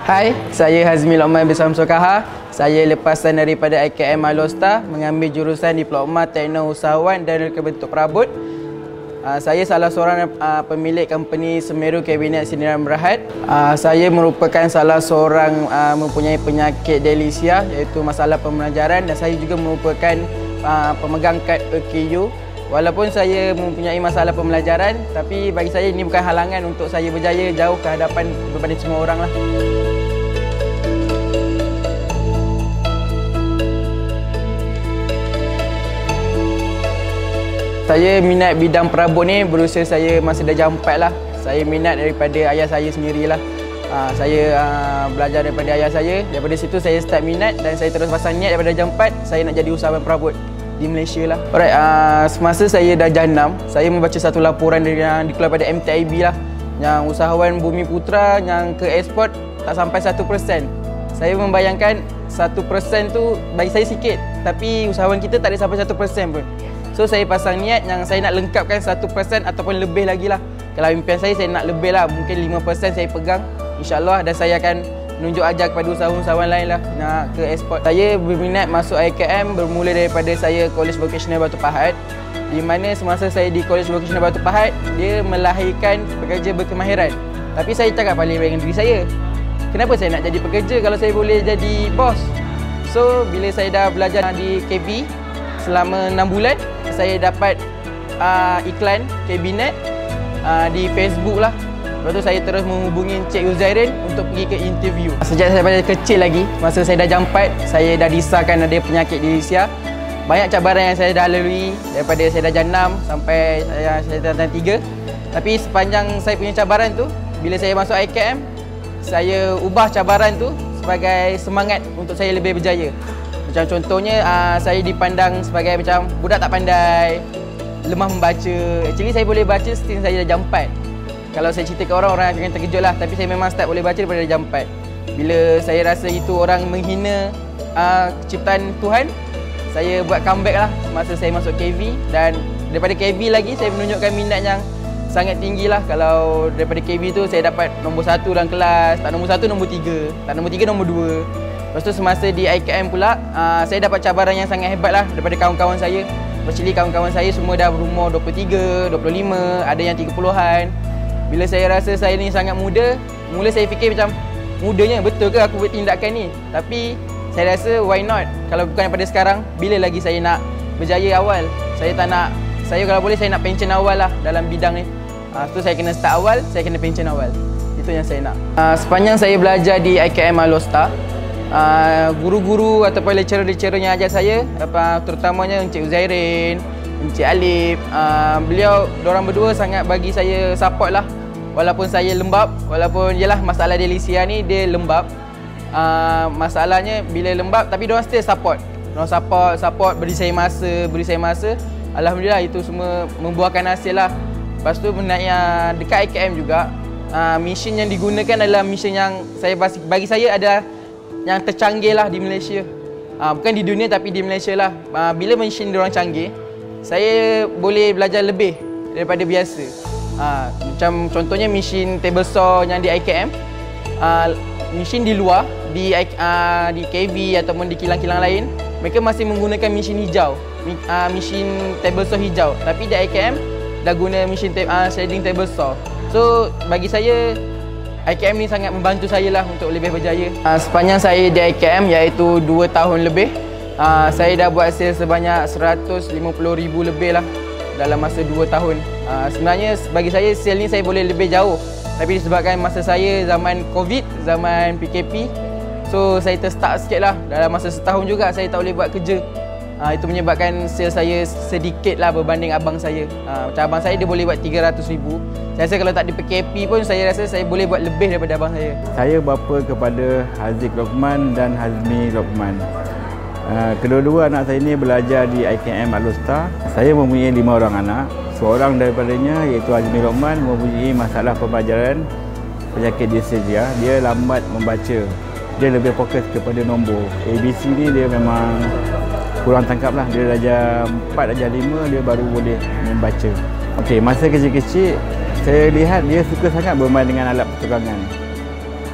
Hai, saya Hazmi Lokman bin Samsul Kahar. Saya lepasan daripada IKM Alostar mengambil jurusan Diploma Teknik Usahawan dan Reka Bentuk Perabot. Saya salah seorang pemilik company Semeru Kabinet Sindirian Berhad. Saya merupakan salah seorang mempunyai penyakit delisia iaitu masalah pembelajaran, dan saya juga merupakan pemegang kad EKU. Walaupun saya mempunyai masalah pembelajaran, tapi bagi saya ini bukan halangan untuk saya berjaya jauh ke hadapan berbanding semua orang lah. Saya minat bidang perabot ni berusia saya masa darjah 4 lah. Saya minat daripada ayah saya sendirilah. Saya belajar daripada ayah saya. Daripada situ saya start minat dan saya terus pasang niat daripada darjah 4 saya nak jadi usahawan perabot di Malaysia lah. Alright, semasa saya darjah 6, saya membaca satu laporan yang dikeluarkan pada MTIB lah, yang usahawan Bumi Putra yang ke ekspor tak sampai 1%. Saya membayangkan 1% tu bagi saya sikit, tapi usahawan kita tak ada sampai 1% pun. So saya pasang niat yang saya nak lengkapkan 1% ataupun lebih lagi lah. Kalau impian saya nak lebih lah, mungkin 5% saya pegang InsyaAllah, dan saya akan menunjuk ajar kepada usahawan-usahawan lain lah nak ke ekspor. Saya berminat masuk IKM bermula daripada saya College Vocational Batu Pahat, di mana semasa saya di College Vocational Batu Pahat, dia melahirkan pekerja berkemahiran. Tapi saya cakap paling baik dengan diri saya, kenapa saya nak jadi pekerja kalau saya boleh jadi bos? So bila saya dah belajar di KB selama 6 bulan, saya dapat iklan kabinet di Facebook lah. Lepas tu saya terus menghubungi Encik Uzairin untuk pergi ke interview. Sejak saya pada kecil lagi, masa saya darjah 4, saya dah disahkan ada penyakit delisia. Banyak cabaran yang saya dah lalui daripada saya darjah 6 sampai saya darjah 3. Tapi sepanjang saya punya cabaran tu, bila saya masuk IKM, saya ubah cabaran tu sebagai semangat untuk saya lebih berjaya. Macam contohnya, saya dipandang sebagai macam budak tak pandai, lemah membaca. Actually saya boleh baca sejak saya darjah 4. Kalau saya cerita ke orang, orang akan terkejut lah. Tapi saya memang start boleh baca daripada darjah 4. Bila saya rasa itu orang menghina ciptaan Tuhan, saya buat comeback lah masa saya masuk KV. Dan daripada KV lagi, saya menunjukkan minat yang sangat tinggi lah. Kalau daripada KV tu, saya dapat nombor 1 dalam kelas. Tak nombor 1, nombor 3. Tak nombor 3, nombor 2. Lepas tu semasa di IKM pula, saya dapat cabaran yang sangat hebat lah daripada kawan-kawan saya. Actually kawan-kawan saya semua dah berumur 23, 25, ada yang 30-an. Bila saya rasa saya ni sangat muda, mula saya fikir macam, mudanya betul ke aku buat tindakan ni? Tapi saya rasa why not? Kalau bukan daripada sekarang, bila lagi saya nak berjaya awal? Saya tak nak, saya kalau boleh saya nak pension awal lah dalam bidang ni. So saya kena start awal, saya kena pension awal. Itu yang saya nak. Sepanjang saya belajar di IKM Alostar, guru-guru ataupun lecturer-lecturer yang ajar saya, terutamanya Encik Uzairin, Encik Alif, beliau, diorang berdua sangat bagi saya support lah. Walaupun saya lembab, walaupun yelah masalah delisia ni dia lembab, masalahnya bila lembab tapi diorang still support. Diorang support, beri saya masa. Alhamdulillah itu semua membuahkan hasil lah. Lepas tu dekat IKM juga, mesin yang digunakan adalah mesin yang bagi saya ada yang tercanggih lah di Malaysia. Bukan di dunia tapi di Malaysia lah. Bila mesin diorang canggih, saya boleh belajar lebih daripada biasa. Macam contohnya mesin table saw yang di IKM, mesin di luar, di KV ataupun di kilang-kilang lain, mereka masih menggunakan mesin hijau, mesin table saw hijau. Tapi di IKM dah guna mesin shading table saw. So bagi saya, IKM ni sangat membantu saya lah untuk lebih berjaya. Sepanjang saya di IKM, iaitu 2 tahun lebih, saya dah buat sales sebanyak 150,000 lebih lah dalam masa 2 tahun. Sebenarnya bagi saya sales ni saya boleh lebih jauh, tapi disebabkan masa saya zaman COVID, zaman PKP, so saya terstuck sikit lah. Dalam masa setahun juga saya tak boleh buat kerja. Itu menyebabkan sales saya sedikit lah berbanding abang saya. Macam abang saya dia boleh buat 300,000. Saya rasa kalau tak di PKP pun saya rasa saya boleh buat lebih daripada abang saya. Saya bapa kepada Haziq Lokman dan Hazmi Lokman. Kedua-dua anak saya ini belajar di IKM Alostar. Saya mempunyai 5 orang anak. Seorang daripadanya iaitu Hazmi Lokman mempunyai masalah pembelajaran, penyakit dyslexia. Dia lambat membaca. Dia lebih fokus kepada nombor. ABC ni dia memang kurang tangkap lah. Dia darjah 4, darjah 5 dia baru boleh membaca. Okey, masa kecil-kecil saya lihat dia suka sangat bermain dengan alat pertukangan.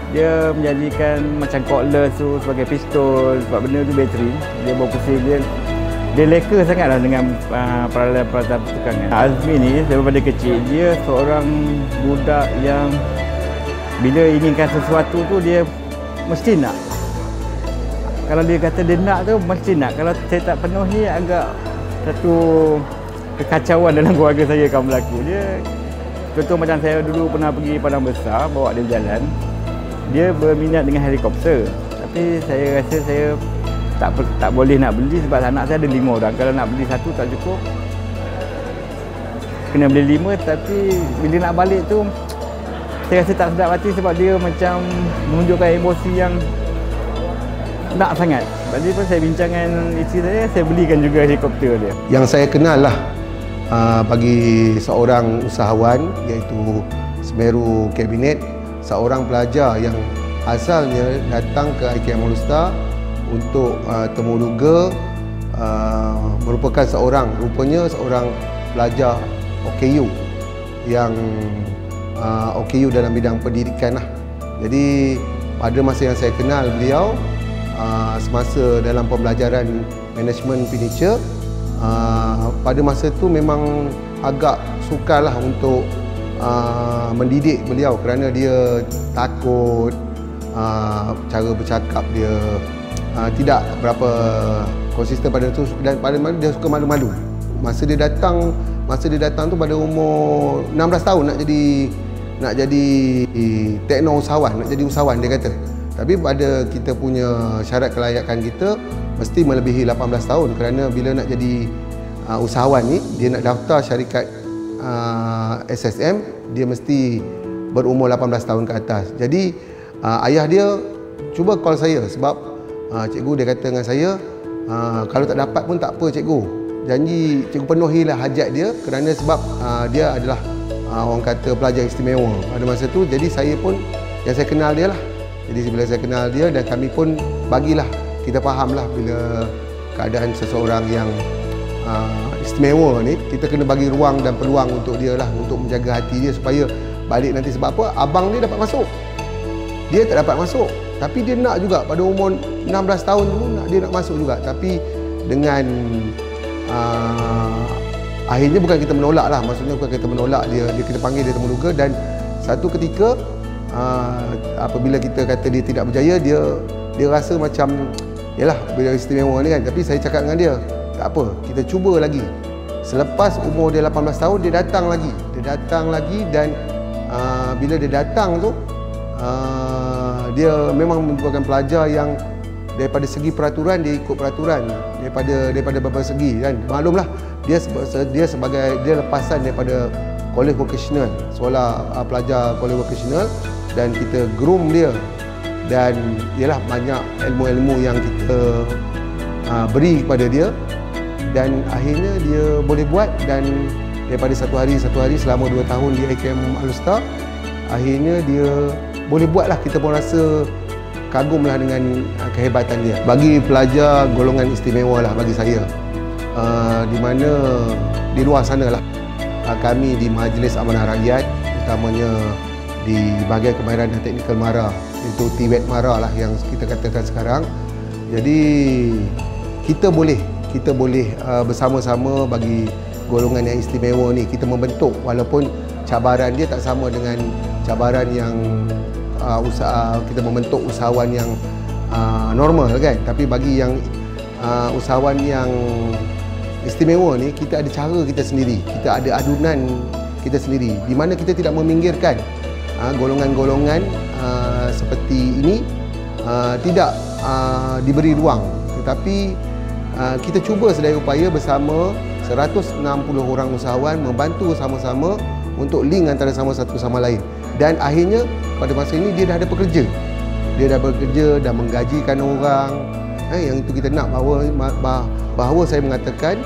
Dia menjadikan macam cordless tu sebagai pistol, sebab benda tu bateri. Dia bawa pusing, dia leka sangatlah dengan peralatan pertukangan. Azmi ni daripada kecil, dia seorang budak yang bila inginkan sesuatu tu dia mesti nak. Kalau dia kata dia nak tu mesti nak. Kalau saya tak penuhi, agak satu kekacauan dalam keluarga saya akan berlaku. Dia contoh macam saya dulu pernah pergi Padang Besar, bawa dia jalan. Dia berminat dengan helikopter. Tapi saya rasa saya tak boleh nak beli sebab anak saya ada 5 orang. Kalau nak beli satu tak cukup. Kena beli 5, tapi bila nak balik tu saya rasa tak sedap hati sebab dia macam menunjukkan emosi yang nak sangat. Sebab dia pun saya bincang dengan isteri saya belikan juga helikopter dia. Yang saya kenal lah bagi seorang usahawan, iaitu Semeru Kabinet, seorang pelajar yang asalnya datang ke IKM All-Star untuk temuduga, merupakan rupanya seorang pelajar OKU yang OKU dalam bidang pendidikan lah. Jadi pada masa yang saya kenal beliau, semasa dalam pembelajaran manajemen furniture, pada masa tu memang agak sukar lah untuk mendidik beliau kerana dia takut, cara bercakap dia tidak berapa konsisten pada itu, dan pada mana dia suka malu-malu. Masa dia datang tu pada umur 16 tahun nak jadi tekno usahawan, nak jadi usahawan dia kata. Tapi pada kita punya syarat kelayakan kita mesti melebihi 18 tahun kerana bila nak jadi usahawan ni, dia nak daftar syarikat SSM, dia mesti berumur 18 tahun ke atas. Jadi ayah dia cuba call saya sebab cikgu dia kata dengan saya, kalau tak dapat pun tak apa cikgu, janji cikgu penuhilah hajat dia kerana sebab dia adalah orang kata pelajar istimewa pada masa tu. Jadi saya pun, yang saya kenal dia lah, jadi bila saya kenal dia dan kami pun bagilah, kita fahamlah bila keadaan seseorang yang istimewa ni, kita kena bagi ruang dan peluang untuk dia lah, untuk menjaga hati dia supaya balik nanti. Sebab apa? Abang dia dapat masuk, dia tak dapat masuk, tapi dia nak juga pada umur 16 tahun tu dia nak masuk juga. Tapi dengan akhirnya bukan kita menolak lah, maksudnya bukan kita menolak dia kita panggil dia temuduga. Dan satu ketika apabila kita kata dia tidak berjaya, dia rasa macam yalah, bila istimewa ni kan. Tapi saya cakap dengan dia, tak apa, kita cuba lagi. Selepas umur dia 18 tahun, dia datang lagi dan bila dia datang tu, dia memang merupakan pelajar yang daripada segi peraturan dia ikut peraturan daripada beberapa segi, kan. Maklumlah dia lepasan daripada kolej vocasional, sekolah pelajar kolej vocasional, dan kita groom dia, dan ialah banyak ilmu-ilmu yang kita beri kepada dia, dan akhirnya dia boleh buat. Dan daripada satu hari selama 2 tahun di IKM All-Star, akhirnya dia boleh buat lah. Kita pun rasa kagumlah dengan kehebatan dia. Bagi pelajar golongan istimewa lah bagi saya, di mana di luar sana lah, kami di Majlis Amanah Rakyat, utamanya di bahagian kemahiran dan teknikal MARA, itu TWET MARA lah yang kita katakan sekarang. Jadi kita boleh bersama-sama bagi golongan yang istimewa ni, kita membentuk, walaupun cabaran dia tak sama dengan cabaran yang kita membentuk usahawan yang normal, kan. Tapi bagi yang usahawan yang istimewa ni, kita ada cara kita sendiri, kita ada adunan kita sendiri, di mana kita tidak meminggirkan golongan-golongan seperti ini, tidak diberi ruang, tetapi kita cuba sedaya upaya bersama 160 orang usahawan membantu sama-sama untuk link antara satu sama lain. Dan akhirnya pada masa ini dia dah ada pekerja, dah menggajikan orang. Yang itu kita nak bahawa saya mengatakan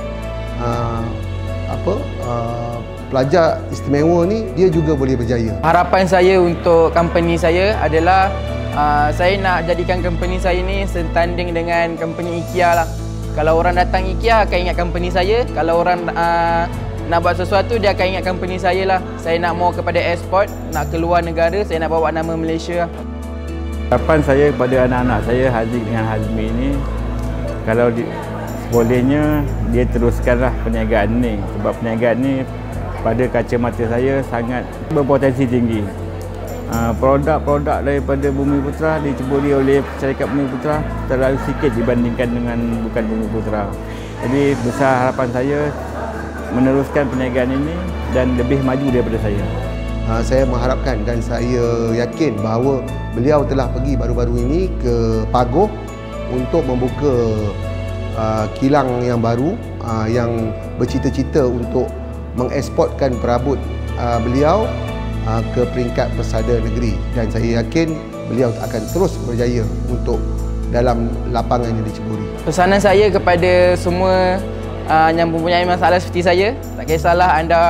pelajar istimewa ni dia juga boleh berjaya. Harapan saya untuk company saya adalah saya nak jadikan company saya ni setanding dengan company IKEA lah. Kalau orang datang IKEA akan ingat company saya, kalau orang nak buat sesuatu dia akan ingat company saya lah. Saya nak mau kepada ekspor, nak keluar negara, saya nak bawa nama Malaysia lah. Harapan saya kepada anak-anak saya, Haziq dengan Hazmi ini, kalau bolehnya dia teruskanlah perniagaan ni, sebab perniagaan ni pada kacamata saya sangat berpotensi tinggi. Produk-produk daripada Bumi Putra diceburi oleh syarikat Bumi Putra terlalu sikit dibandingkan dengan bukan Bumi Putra. Jadi besar harapan saya meneruskan perniagaan ini dan lebih maju daripada saya. Saya mengharapkan dan saya yakin bahawa beliau telah pergi baru-baru ini ke Pagoh untuk membuka kilang yang baru yang bercita-cita untuk mengeksportkan perabot beliau ke peringkat persada negeri, dan saya yakin beliau akan terus berjaya untuk dalam lapangan yang diceburi. Pesanan saya kepada semua yang mempunyai masalah seperti saya, tak kisahlah anda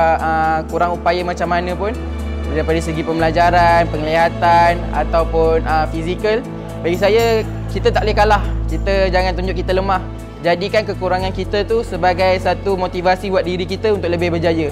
kurang upaya macam mana pun, daripada segi pembelajaran, penglihatan ataupun fizikal, bagi saya kita tak boleh kalah. Kita jangan tunjuk kita lemah. Jadikan kekurangan kita tu sebagai satu motivasi buat diri kita untuk lebih berjaya.